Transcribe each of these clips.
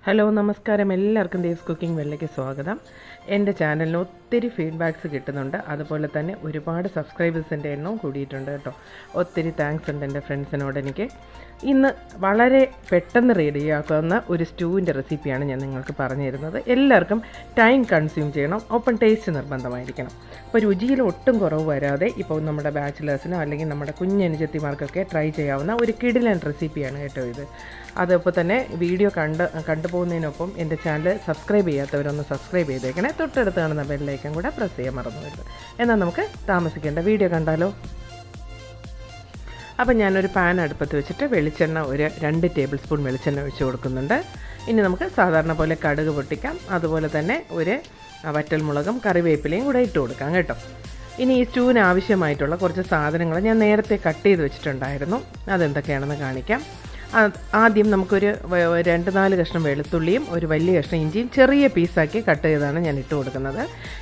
Hello നമസ്കാരം, എല്ലാവർക്കും Dev's cooking വെള്ളയ്ക്ക് സ്വാഗതം. എൻ്റെ ചാനലിന് ഒത്തിരി ഫീഡ്ബാക്ക്സ് കിട്ടുന്നുണ്ട്. അതുപോലെ തന്നെ ഒരുപാട് സബ്സ്ക്രൈബേഴ്സിൻ്റെ എണ്ണവും കൂടിയിട്ടുണ്ട് കേട്ടോ. ഒത്തിരി താങ്ക്സ് ഉണ്ട് എൻ്റെ ഫ്രണ്ട്സിനോട്. എനിക്ക് ഇന്ന് വളരെ പെട്ടെന്ന് റെഡിയാക്കാവുന്ന ഒരു സ്റ്റൂവിൻ്റെ റെസിപ്പിയാണ് ഞാൻ നിങ്ങൾക്ക് പറഞ്ഞു തരുന്നത്. എല്ലാവർക്കും ടൈം കൺസ്യൂം ചെയ്യണം, ഒപ്പം ടേസ്റ്റ് നിർബന്ധമായിരിക്കണം. അപ്പോൾ രുചിയിൽ ഒട്ടും കുറവ് വരാതെ ഇപ്പോൾ നമ്മുടെ ബാച്ചിലേഴ്സിനോ അല്ലെങ്കിൽ നമ്മുടെ കുഞ്ഞനുജത്തിമാർക്കൊക്കെ ട്രൈ ചെയ്യാവുന്ന ഒരു കിടിലൻ റെസിപ്പിയാണ് കേട്ടോ ഇത്. അതപ്പോൾ തന്നെ വീഡിയോ കണ്ടുപോകുന്നതിനൊപ്പം എൻ്റെ ചാനൽ സബ്സ്ക്രൈബ് ചെയ്യാത്തവരൊന്ന് സബ്സ്ക്രൈബ് ചെയ്തേക്കണേ. തൊട്ടടുത്ത് കാണുന്ന ബെല്ലൈക്കൻ കൂടെ പ്രസ് ചെയ്യാൻ മറന്നു വരുന്നത്. എന്നാൽ നമുക്ക് താമസിക്കേണ്ട വീഡിയോ കണ്ടാലോ. അപ്പം ഞാനൊരു പാൻ അടുപ്പത്ത് വെച്ചിട്ട് വെളിച്ചെണ്ണ ഒരു 2 ടേബിൾ സ്പൂൺ വെളിച്ചെണ്ണ ഒഴിച്ച് കൊടുക്കുന്നുണ്ട്. ഇനി നമുക്ക് സാധാരണ പോലെ കടുക് പൊട്ടിക്കാം. അതുപോലെ തന്നെ ഒരു വറ്റൽമുളകും കറിവേപ്പിലയും കൂടെ ഇട്ട് കൊടുക്കാം കേട്ടോ. ഇനി ഈ സ്റ്റൂവിന് ആവശ്യമായിട്ടുള്ള കുറച്ച് സാധനങ്ങൾ ഞാൻ നേരത്തെ കട്ട് ചെയ്ത് വെച്ചിട്ടുണ്ടായിരുന്നു. അതെന്തൊക്കെയാണെന്ന് കാണിക്കാം. ആദ്യം നമുക്കൊരു 2-4 കഷ്ണം വെളുത്തുള്ളിയും ഒരു വലിയ കഷ്ണം ഇഞ്ചിയും ചെറിയ പീസാക്കി കട്ട് ചെയ്താണ് ഞാൻ ഇട്ട് കൊടുക്കുന്നത്.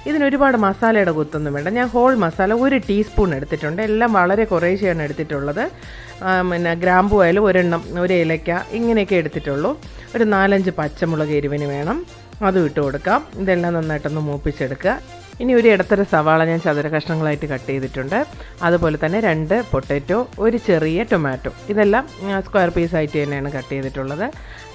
ഇതിനൊരുപാട് മസാലയുടെ കുത്തൊന്നും വേണ്ട. ഞാൻ ഹോൾ മസാല 1 ടീസ്പൂൺ എടുത്തിട്ടുണ്ട്. എല്ലാം വളരെ കുറേശ്ശെയാണ് എടുത്തിട്ടുള്ളത്. പിന്നെ ഗ്രാമ്പൂ ആയാലും ഒരെണ്ണം, ഒരു ഏലക്ക ഇങ്ങനെയൊക്കെ എടുത്തിട്ടുള്ളൂ. ഒരു 4-5 പച്ചമുളക് എരിവിന് വേണം, അതും ഇട്ട് കൊടുക്കാം. ഇതെല്ലാം നന്നായിട്ടൊന്ന് മൂപ്പിച്ചെടുക്കുക. ഇനി ഒരു ഇടത്തര സവാള ഞാൻ ചതുര കഷ്ണങ്ങളായിട്ട് കട്ട് ചെയ്തിട്ടുണ്ട്. അതുപോലെ തന്നെ 2 പൊട്ടാറ്റോ, ഒരു ചെറിയ ടൊമാറ്റോ, ഇതെല്ലാം സ്ക്വയർ പീസായിട്ട് തന്നെയാണ് കട്ട് ചെയ്തിട്ടുള്ളത്.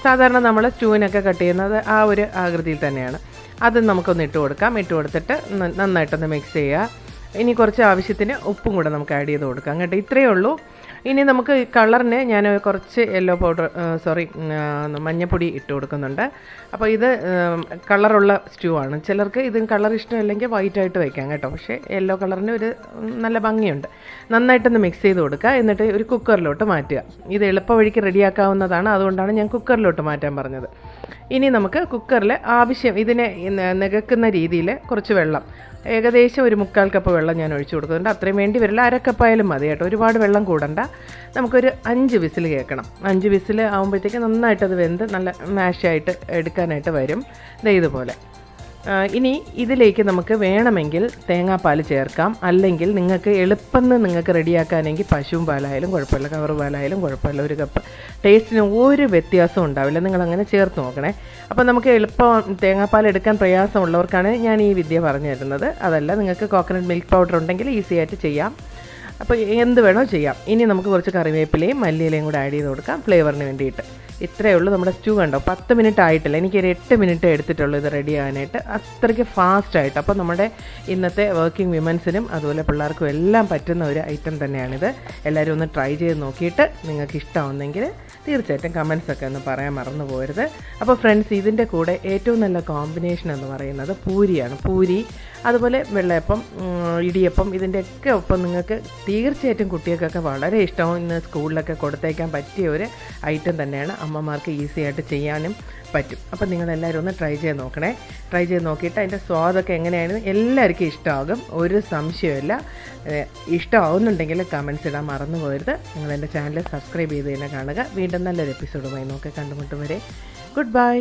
സാധാരണ നമ്മൾ സ്റ്റൂവിനൊക്കെ കട്ട് ചെയ്യുന്നത് ആ ഒരു ആകൃതിയിൽ തന്നെയാണ്. അത് നമുക്കൊന്ന് ഇട്ട് കൊടുക്കാം. ഇട്ട് കൊടുത്തിട്ട് നന്നായിട്ടൊന്ന് മിക്സ് ചെയ്യുക. ഇനി കുറച്ച് ആവശ്യത്തിന് ഉപ്പും കൂടെ നമുക്ക് ആഡ് ചെയ്ത് കൊടുക്കാം കേട്ടോ. ഇത്രയേ ഉള്ളൂ. ഇനി നമുക്ക് കളറിന് ഞാൻ കുറച്ച് യെല്ലോ പൗഡർ മഞ്ഞപ്പൊടി ഇട്ട് കൊടുക്കുന്നുണ്ട്. അപ്പോൾ ഇത് കളറുള്ള സ്റ്റൂ ആണ്. ചിലർക്ക് ഇതിന് കളർ ഇഷ്ടമല്ലെങ്കിൽ വൈറ്റായിട്ട് വയ്ക്കാം കേട്ടോ. പക്ഷേ യെല്ലോ കളറിന് ഒരു നല്ല ഭംഗിയുണ്ട്. നന്നായിട്ടൊന്ന് മിക്സ് ചെയ്ത് കൊടുക്കുക. എന്നിട്ട് ഒരു കുക്കറിലോട്ട് മാറ്റുക. ഇത് എളുപ്പ വഴിക്ക് റെഡിയാക്കാവുന്നതാണ്. അതുകൊണ്ടാണ് ഞാൻ കുക്കറിലോട്ട് മാറ്റാൻ പറഞ്ഞത്. ഇനി നമുക്ക് കുക്കറിൽ ഇതിനെ നികക്കുന്ന രീതിയിൽ കുറച്ച് വെള്ളം, ഏകദേശം ഒരു 1/4 കപ്പ് വെള്ളം ഞാൻ ഒഴിച്ചു കൊടുക്കുന്നുണ്ട്. അത്രയും വേണ്ടി വരില്ല, 1/2 കപ്പായാലും മതി കേട്ടോ. ഒരുപാട് വെള്ളം കൂടണ്ട. നമുക്കൊരു 5 വിസിൽ കേൾക്കണം. 5 വിസിൽ ആകുമ്പോഴത്തേക്ക് നന്നായിട്ടത് വെന്ത് നല്ല മാഷായിട്ട് എടുക്കാനായിട്ട് വരും. ഇതുപോലെ. ഇനി ഇതിലേക്ക് നമുക്ക് വേണമെങ്കിൽ തേങ്ങാപ്പാൽ ചേർക്കാം. അല്ലെങ്കിൽ നിങ്ങൾക്ക് എളുപ്പം നിങ്ങൾക്ക് റെഡിയാക്കാനെങ്കിൽ പശുവും പാലായാലും കുഴപ്പമില്ല, കവർ പാലായാലും കുഴപ്പമില്ല. 1 കപ്പ്. ടേസ്റ്റിന് ഒരു വ്യത്യാസവും ഉണ്ടാവില്ല. നിങ്ങളങ്ങനെ ചേർത്ത് നോക്കണേ. അപ്പോൾ നമുക്ക് എളുപ്പം തേങ്ങാപ്പാൽ എടുക്കാൻ പ്രയാസമുള്ളവർക്കാണ് ഞാൻ ഈ വിദ്യ പറഞ്ഞു തരുന്നത്. അതല്ല, നിങ്ങൾക്ക് കോക്കനട്ട് മിൽക്ക് പൗഡർ ഉണ്ടെങ്കിൽ ഈസി ആയിട്ട് ചെയ്യാം. അപ്പോൾ എന്ത് വേണോ ചെയ്യാം. ഇനി നമുക്ക് കുറച്ച് കറിവേപ്പിലയും മല്ലിയിലയും കൂടെ ആഡ് ചെയ്ത് കൊടുക്കാം ഫ്ലേവറിന് വേണ്ടിയിട്ട്. ഇത്രയേ ഉള്ളൂ നമ്മുടെ സ്റ്റൂ. കണ്ടോ, 10 മിനിറ്റ് ആയിട്ടില്ല. എനിക്കൊരു 8 മിനിറ്റ് എടുത്തിട്ടുള്ളൂ ഇത് റെഡി ആകാനായിട്ട്. അത്രയ്ക്ക് ഫാസ്റ്റായിട്ട്. അപ്പോൾ നമ്മുടെ ഇന്നത്തെ വർക്കിംഗ് വിമൻസിനും അതുപോലെ പിള്ളേർക്കും എല്ലാം പറ്റുന്ന ഒരു ഐറ്റം തന്നെയാണിത്. എല്ലാവരും ഒന്ന് ട്രൈ ചെയ്ത് നോക്കിയിട്ട് നിങ്ങൾക്ക് ഇഷ്ടമാവുന്നെങ്കിൽ തീർച്ചയായിട്ടും കമൻസൊക്കെ ഒന്ന് പറയാൻ മറന്നു പോകരുത്. അപ്പോൾ ഫ്രണ്ട്സ്, ഇതിൻ്റെ കൂടെ ഏറ്റവും നല്ല കോമ്പിനേഷൻ എന്ന് പറയുന്നത് പൂരിയാണ്. പൂരി, അതുപോലെ വെള്ളയപ്പം, ഇടിയപ്പം, ഇതിൻ്റെയൊക്കെ ഒപ്പം നിങ്ങൾക്ക് തീർച്ചയായിട്ടും കുട്ടികൾക്കൊക്കെ വളരെ ഇഷ്ടവും ഇന്ന് സ്കൂളിലൊക്കെ കൊടുത്തേക്കാൻ പറ്റിയ ഒരു ഐറ്റം തന്നെയാണ്. അമ്മമാർക്ക് ഈസി ആയിട്ട് ചെയ്യാനും പറ്റും. അപ്പം നിങ്ങളെല്ലാവരും ഒന്ന് ട്രൈ ചെയ്ത് നോക്കണേ. ട്രൈ ചെയ്ത് നോക്കിയിട്ട് അതിൻ്റെ സ്വാദൊക്കെ എങ്ങനെയാണെന്ന് എല്ലാവർക്കും ഇഷ്ടമാകും, ഒരു സംശയമില്ല. ഇഷ്ടമാവുന്നുണ്ടെങ്കിൽ കമൻസ് ഇടാൻ മറന്നു പോകരുത്. നിങ്ങൾ എൻ്റെ ചാനൽ സബ്സ്ക്രൈബ് ചെയ്ത് തന്നെ കാണുക. വീണ്ടും നല്ലൊരു എപ്പിസോഡുമായി കണ്ടുമുട്ടും വരെ ഗുഡ് ബൈ.